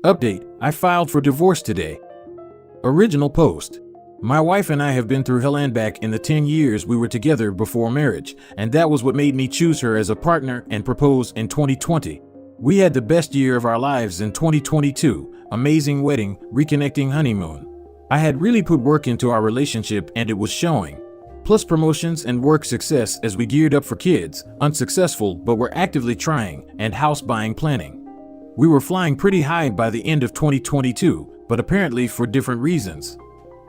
Update: I filed for divorce today. Original post: my wife and I have been through hell and back in the 10 years we were together before marriage, and that was what made me choose her as a partner and propose in 2020. We had the best year of our lives in 2022, amazing wedding, reconnecting honeymoon. I had really put work into our relationship and it was showing. Plus promotions and work success as we geared up for kids, unsuccessful but we're actively trying, and house buying planning. We were flying pretty high by the end of 2022, but apparently for different reasons.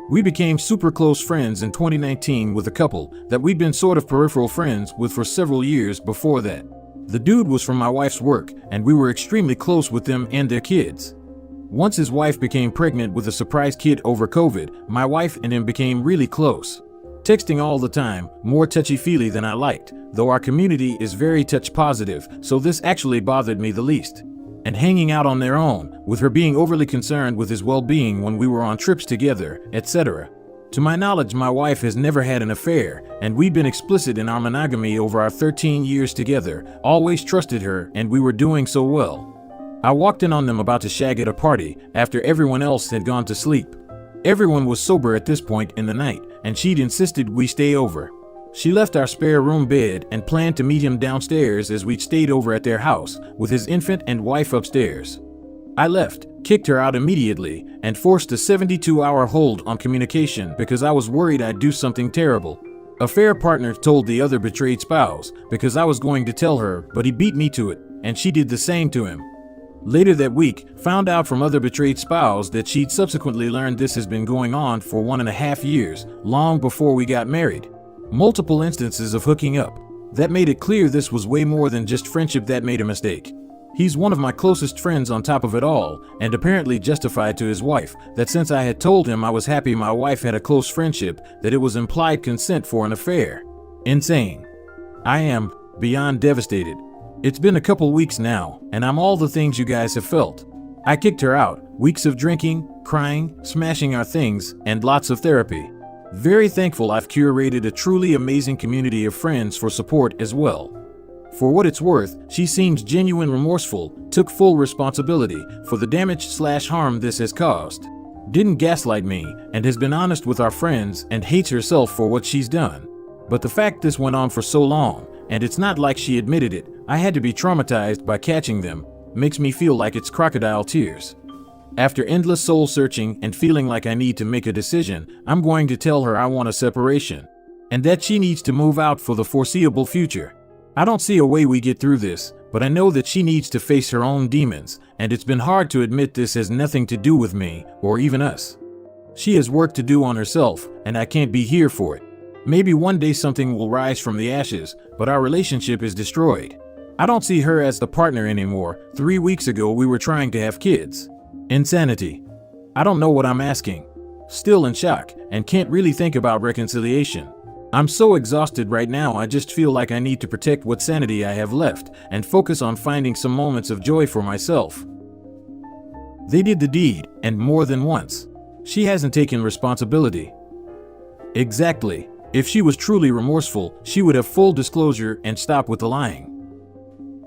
We became super close friends in 2019 with a couple that we'd been sort of peripheral friends with for several years before that. The dude was from my wife's work, and we were extremely close with them and their kids. Once his wife became pregnant with a surprise kid over COVID, my wife and him became really close. Texting all the time, more touchy-feely than I liked, though our community is very touch positive, so this actually bothered me the least. And hanging out on their own, with her being overly concerned with his well-being when we were on trips together, etc. To my knowledge, my wife has never had an affair, and we've been explicit in our monogamy over our 13 years together, always trusted her, and we were doing so well. I walked in on them about to shag at a party, after everyone else had gone to sleep. Everyone was sober at this point in the night, and she'd insisted we stay over. She left our spare room bed and planned to meet him downstairs as we'd stayed over at their house, with his infant and wife upstairs. I left, kicked her out immediately, and forced a 72-hour hold on communication because I was worried I'd do something terrible. Affair partner told the other betrayed spouse because I was going to tell her, but he beat me to it, and she did the same to him. Later that week, found out from other betrayed spouse that she'd subsequently learned this has been going on for 1.5 years, long before we got married. Multiple instances of hooking up. That made it clear this was way more than just friendship that made a mistake. He's one of my closest friends on top of it all, and apparently justified to his wife that since I had told him I was happy my wife had a close friendship, that it was implied consent for an affair. Insane. I am beyond devastated. It's been a couple weeks now, and I'm all the things you guys have felt. I kicked her out, weeks of drinking, crying, smashing our things, and lots of therapy. Very thankful I've curated a truly amazing community of friends for support as well. For what it's worth, she seems genuine remorseful, took full responsibility for the damage/harm this has caused. Didn't gaslight me, and has been honest with our friends and hates herself for what she's done. But the fact this went on for so long, and it's not like she admitted it, I had to be traumatized by catching them, makes me feel like it's crocodile tears. After endless soul searching and feeling like I need to make a decision, I'm going to tell her I want a separation, and that she needs to move out for the foreseeable future. I don't see a way we get through this, but I know that she needs to face her own demons, and it's been hard to admit this has nothing to do with me, or even us. She has work to do on herself, and I can't be here for it. Maybe one day something will rise from the ashes, but our relationship is destroyed. I don't see her as the partner anymore. 3 weeks ago we were trying to have kids. Insanity. I don't know what I'm asking. Still in shock, and can't really think about reconciliation. I'm so exhausted right now I just feel like I need to protect what sanity I have left, and focus on finding some moments of joy for myself. They did the deed, and more than once. She hasn't taken responsibility. Exactly. If she was truly remorseful, she would have full disclosure and stop with the lying.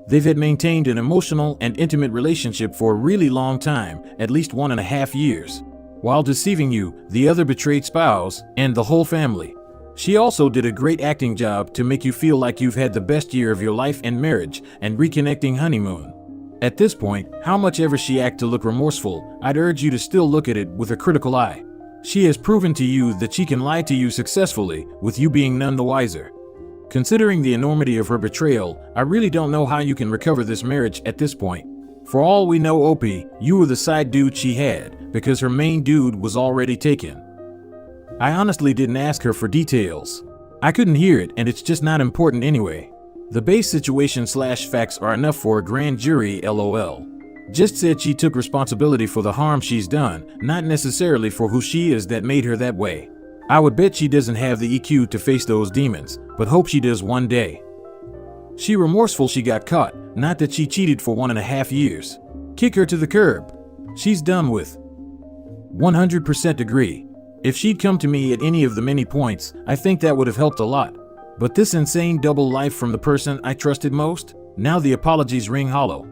They've had maintained an emotional and intimate relationship for a really long time, at least 1.5 years, while deceiving you, the other betrayed spouse, and the whole family. She also did a great acting job to make you feel like you've had the best year of your life and marriage and reconnecting honeymoon. At this point, how much ever she act to look remorseful, I'd urge you to still look at it with a critical eye. She has proven to you that she can lie to you successfully, with you being none the wiser. Considering the enormity of her betrayal, I really don't know how you can recover this marriage at this point. For all we know, OP, you were the side dude she had, because her main dude was already taken. I honestly didn't ask her for details. I couldn't hear it, and it's just not important anyway. The base situation/facts are enough for a grand jury, LOL. Just said she took responsibility for the harm she's done, not necessarily for who she is that made her that way. I would bet she doesn't have the EQ to face those demons, but hope she does one day. She remorseful she got caught, not that she cheated for 1.5 years. Kick her to the curb. She's done with. 100% agree. If she'd come to me at any of the many points, I think that would have helped a lot. But this insane double life from the person I trusted most? Now the apologies ring hollow.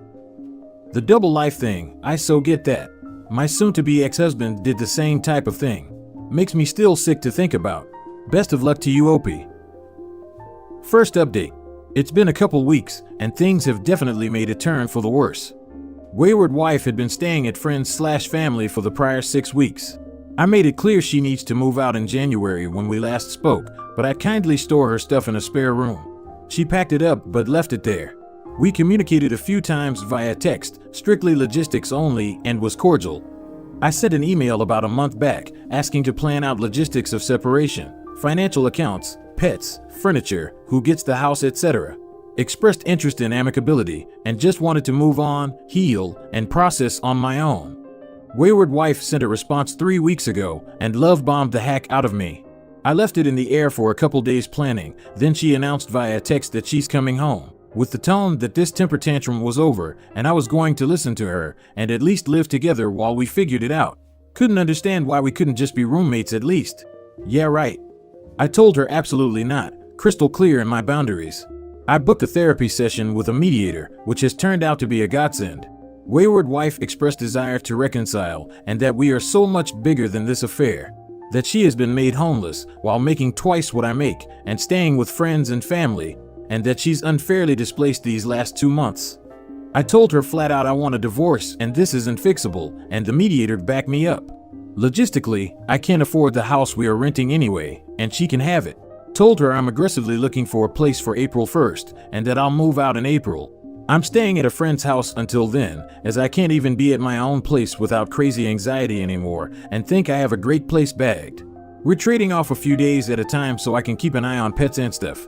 The double life thing, I so get that. My soon-to-be ex-husband did the same type of thing. Makes me still sick to think about. Best of luck to you, OP. First update. It's been a couple weeks, and things have definitely made a turn for the worse. Wayward wife had been staying at friends/family for the prior 6 weeks. I made it clear she needs to move out in January when we last spoke, but I kindly store her stuff in a spare room. She packed it up but left it there. We communicated a few times via text, strictly logistics only, and was cordial. I sent an email about a month back asking to plan out logistics of separation, financial accounts, pets, furniture, who gets the house, etc. Expressed interest in amicability and just wanted to move on, heal, and process on my own. Wayward wife sent a response 3 weeks ago and love bombed the heck out of me. I left it in the air for a couple days planning, then she announced via text that she's coming home, with the tone that this temper tantrum was over and I was going to listen to her and at least live together while we figured it out. Couldn't understand why we couldn't just be roommates at least. Yeah, right. I told her absolutely not, crystal clear in my boundaries. I booked a therapy session with a mediator, which has turned out to be a godsend. Wayward wife expressed desire to reconcile and that we are so much bigger than this affair. That she has been made homeless while making twice what I make and staying with friends and family, and that she's unfairly displaced these last 2 months. I told her flat out I want a divorce and this isn't fixable, and the mediator backed me up. Logistically, I can't afford the house we are renting anyway, and she can have it. Told her I'm aggressively looking for a place for April 1st and that I'll move out in April. I'm staying at a friend's house until then, as I can't even be at my own place without crazy anxiety anymore and think I have a great place bagged. We're trading off a few days at a time so I can keep an eye on pets and stuff.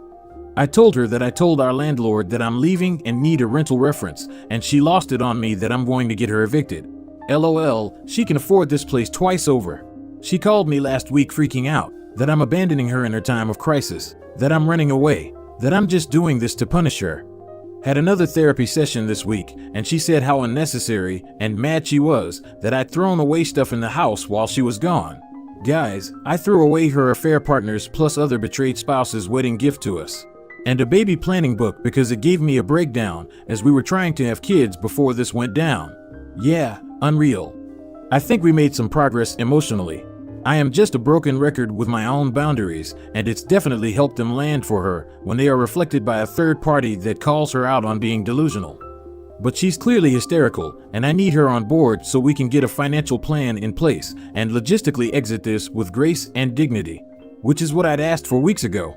I told her that I told our landlord that I'm leaving and need a rental reference, and she lost it on me that I'm going to get her evicted. LOL, she can afford this place twice over. She called me last week freaking out, that I'm abandoning her in her time of crisis, that I'm running away, that I'm just doing this to punish her. Had another therapy session this week, and she said how unnecessary and mad she was that I'd thrown away stuff in the house while she was gone. Guys, I threw away her affair partner's plus other betrayed spouse's wedding gift to us. And a baby planning book because it gave me a breakdown as we were trying to have kids before this went down. Yeah, unreal. I think we made some progress emotionally. I am just a broken record with my own boundaries, and it's definitely helped them land for her when they are reflected by a third party that calls her out on being delusional. But she's clearly hysterical, and I need her on board so we can get a financial plan in place and logistically exit this with grace and dignity, which is what I'd asked for weeks ago.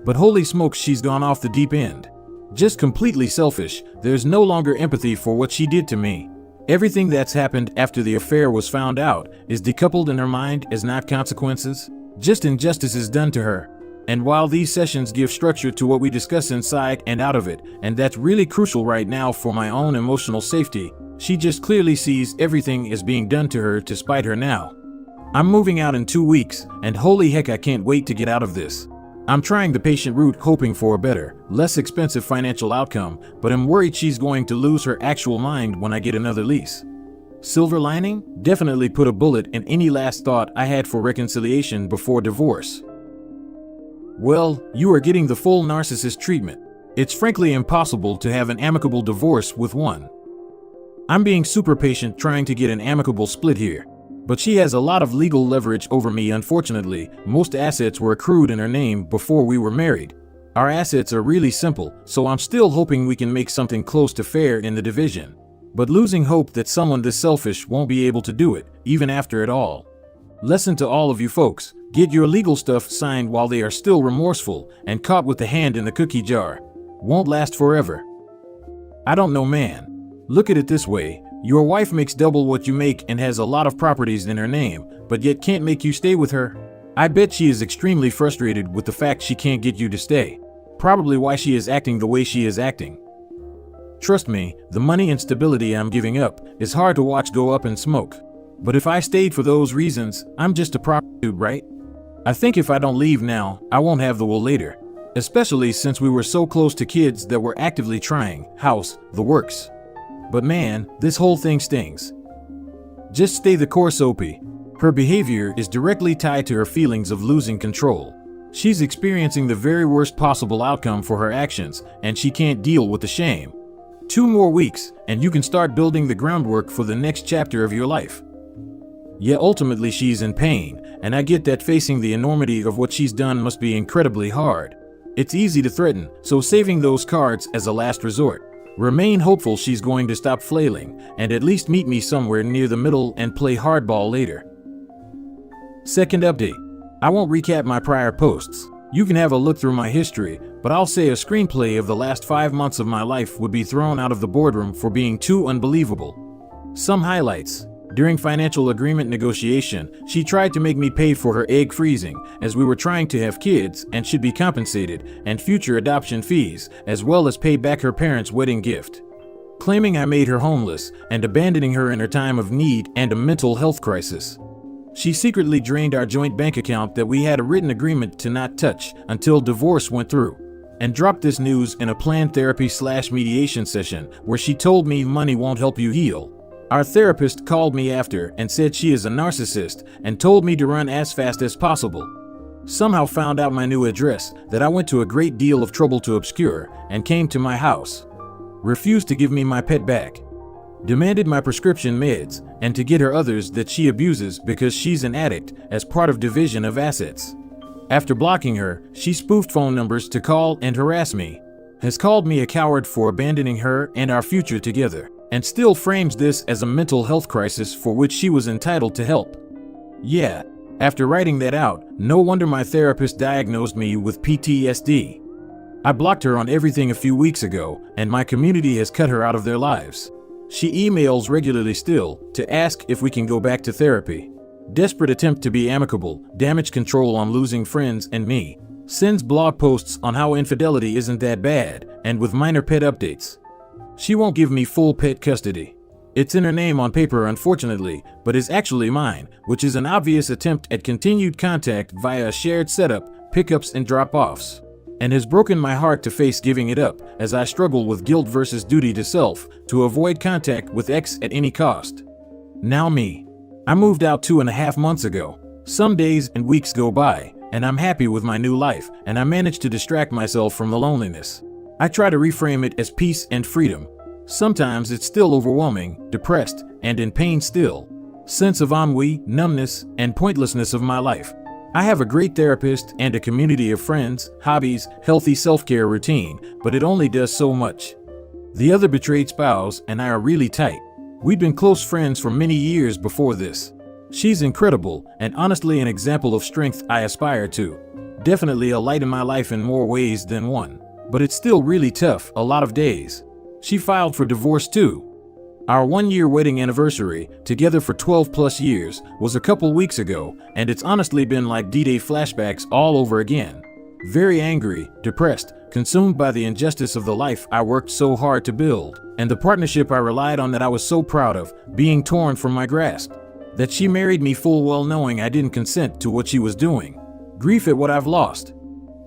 But holy smokes, she's gone off the deep end. Just completely selfish. There's no longer empathy for what she did to me. Everything that's happened after the affair was found out is decoupled in her mind as not consequences, just injustices done to her. And while these sessions give structure to what we discuss inside and out of it, and that's really crucial right now for my own emotional safety, she just clearly sees everything as being done to her to spite her now. I'm moving out in 2 weeks, and holy heck, I can't wait to get out of this. I'm trying the patient route, hoping for a better, less expensive financial outcome, but I'm worried she's going to lose her actual mind when I get another lease. Silver lining? Definitely put a bullet in any last thought I had for reconciliation before divorce. Well, you are getting the full narcissist treatment. It's frankly impossible to have an amicable divorce with one. I'm being super patient trying to get an amicable split here. But she has a lot of legal leverage over me. Unfortunately, most assets were accrued in her name before we were married. Our assets are really simple, so I'm still hoping we can make something close to fair in the division. But losing hope that someone this selfish won't be able to do it, even after it all. Lesson to all of you folks, get your legal stuff signed while they are still remorseful and caught with the hand in the cookie jar. Won't last forever. I don't know, man. Look at it this way. Your wife makes double what you make and has a lot of properties in her name, but yet can't make you stay with her. I bet she is extremely frustrated with the fact she can't get you to stay. Probably why she is acting the way she is acting. Trust me, the money and stability I'm giving up is hard to watch go up in smoke. But if I stayed for those reasons, I'm just a prostitute, right? I think if I don't leave now, I won't have the will later. Especially since we were so close to kids that were actively trying, house, the works. But man, this whole thing stings. Just stay the course, OP. Her behavior is directly tied to her feelings of losing control. She's experiencing the very worst possible outcome for her actions, and she can't deal with the shame. 2 more weeks, and you can start building the groundwork for the next chapter of your life. Yet ultimately she's in pain, and I get that facing the enormity of what she's done must be incredibly hard. It's easy to threaten, so saving those cards as a last resort. Remain hopeful she's going to stop flailing, and at least meet me somewhere near the middle and play hardball later. Second update. I won't recap my prior posts. You can have a look through my history, but I'll say a screenplay of the last 5 months of my life would be thrown out of the boardroom for being too unbelievable. Some highlights. During financial agreement negotiation, she tried to make me pay for her egg freezing, as we were trying to have kids and should be compensated, and future adoption fees, as well as pay back her parents' wedding gift. Claiming I made her homeless, and abandoning her in her time of need and a mental health crisis. She secretly drained our joint bank account that we had a written agreement to not touch until divorce went through, and dropped this news in a planned therapy/mediation session where she told me money won't help you heal. Our therapist called me after and said she is a narcissist and told me to run as fast as possible. Somehow found out my new address that I went to a great deal of trouble to obscure and came to my house. Refused to give me my pet back. Demanded my prescription meds and to get her others that she abuses because she's an addict as part of division of assets. After blocking her, she spoofed phone numbers to call and harass me. Has called me a coward for abandoning her and our future together, and still frames this as a mental health crisis for which she was entitled to help. Yeah, after writing that out, no wonder my therapist diagnosed me with PTSD. I blocked her on everything a few weeks ago, and my community has cut her out of their lives. She emails regularly still to ask if we can go back to therapy. Desperate attempt to be amicable, damage control on losing friends and me. Sends blog posts on how infidelity isn't that bad, and with minor pet updates. She won't give me full pet custody. It's in her name on paper unfortunately, but is actually mine, which is an obvious attempt at continued contact via a shared setup, pickups and drop-offs. And has broken my heart to face giving it up, as I struggle with guilt versus duty to self, to avoid contact with ex at any cost. Now me. I moved out 2.5 months ago. Some days and weeks go by, and I'm happy with my new life, and I manage to distract myself from the loneliness. I try to reframe it as peace and freedom. Sometimes it's still overwhelming, depressed, and in pain still. Sense of ennui, numbness, and pointlessness of my life. I have a great therapist and a community of friends, hobbies, healthy self-care routine, but it only does so much. The other betrayed spouse and I are really tight. We'd been close friends for many years before this. She's incredible and honestly an example of strength I aspire to. Definitely a light in my life in more ways than one. But it's still really tough, a lot of days. She filed for divorce too. Our 1-year wedding anniversary, together for 12 plus years, was a couple weeks ago, and it's honestly been like D-Day flashbacks all over again. Very angry, depressed, consumed by the injustice of the life I worked so hard to build, and the partnership I relied on that I was so proud of, being torn from my grasp. That she married me full well knowing I didn't consent to what she was doing. Grief at what I've lost.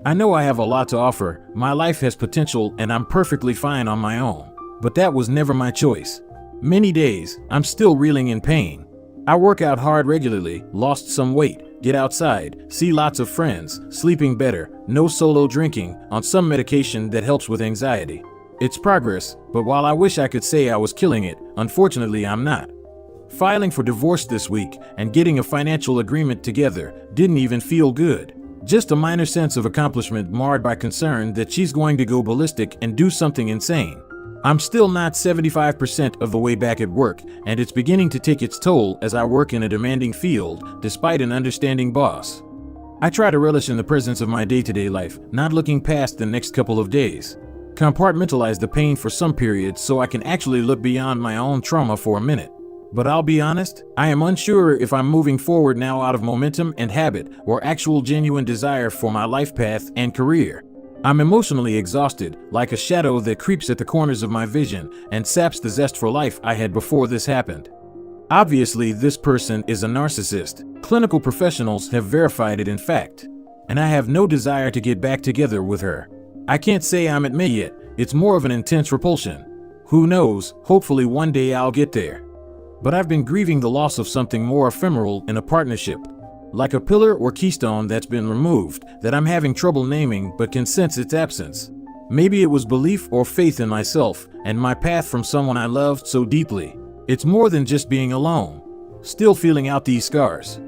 I know I have a lot to offer, my life has potential and I'm perfectly fine on my own. But that was never my choice. Many days, I'm still reeling in pain. I work out hard regularly, lost some weight, get outside, see lots of friends, sleeping better, no solo drinking, on some medication that helps with anxiety. It's progress, but while I wish I could say I was killing it, unfortunately I'm not. Filing for divorce this week and getting a financial agreement together didn't even feel good. Just a minor sense of accomplishment marred by concern that she's going to go ballistic and do something insane. I'm still not 75% of the way back at work, and it's beginning to take its toll as I work in a demanding field, despite an understanding boss. I try to relish in the presence of my day-to-day life, not looking past the next couple of days. Compartmentalize the pain for some periods so I can actually look beyond my own trauma for a minute. But I'll be honest, I am unsure if I'm moving forward now out of momentum and habit or actual genuine desire for my life path and career. I'm emotionally exhausted, like a shadow that creeps at the corners of my vision and saps the zest for life I had before this happened. Obviously, this person is a narcissist. Clinical professionals have verified it in fact. And I have no desire to get back together with her. I can't say I'm at me yet, it's more of an intense repulsion. Who knows, hopefully one day I'll get there. But I've been grieving the loss of something more ephemeral in a partnership. Like a pillar or keystone that's been removed, that I'm having trouble naming but can sense its absence. Maybe it was belief or faith in myself and my path from someone I loved so deeply. It's more than just being alone, still feeling out these scars.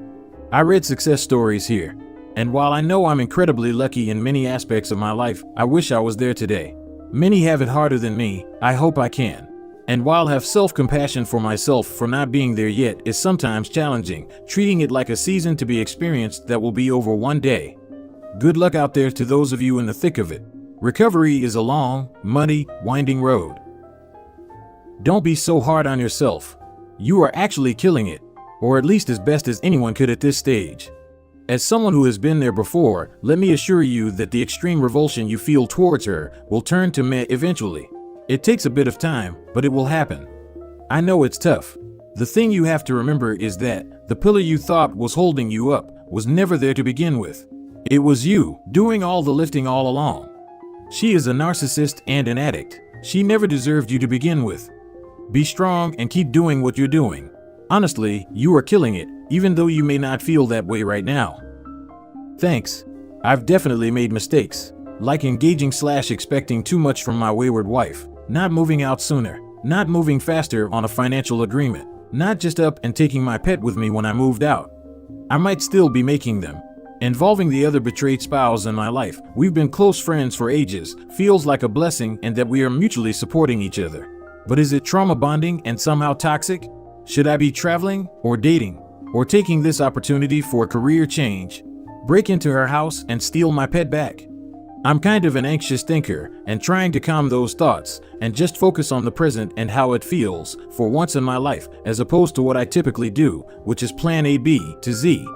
I read success stories here, and while I know I'm incredibly lucky in many aspects of my life, I wish I was there today. Many have it harder than me. I hope I can. And while I have self-compassion for myself for not being there yet is sometimes challenging, treating it like a season to be experienced that will be over one day. Good luck out there to those of you in the thick of it. Recovery is a long, muddy, winding road. Don't be so hard on yourself. You are actually killing it, or at least as best as anyone could at this stage. As someone who has been there before, let me assure you that the extreme revulsion you feel towards her will turn to meh eventually. It takes a bit of time, but it will happen. I know it's tough. The thing you have to remember is that the pillar you thought was holding you up was never there to begin with. It was you doing all the lifting all along. She is a narcissist and an addict. She never deserved you to begin with. Be strong and keep doing what you're doing. Honestly, you are killing it, even though you may not feel that way right now. Thanks. I've definitely made mistakes, like engaging/expecting too much from my wayward wife, not moving out sooner, not moving faster on a financial agreement, not just up and taking my pet with me when I moved out. I might still be making them. Involving the other betrayed spouse in my life, we've been close friends for ages, feels like a blessing and that we are mutually supporting each other. But is it trauma bonding and somehow toxic? Should I be traveling, or dating, or taking this opportunity for a career change? Break into her house and steal my pet back? I'm kind of an anxious thinker and trying to calm those thoughts and just focus on the present and how it feels for once in my life, as opposed to what I typically do, which is plan A, B to Z.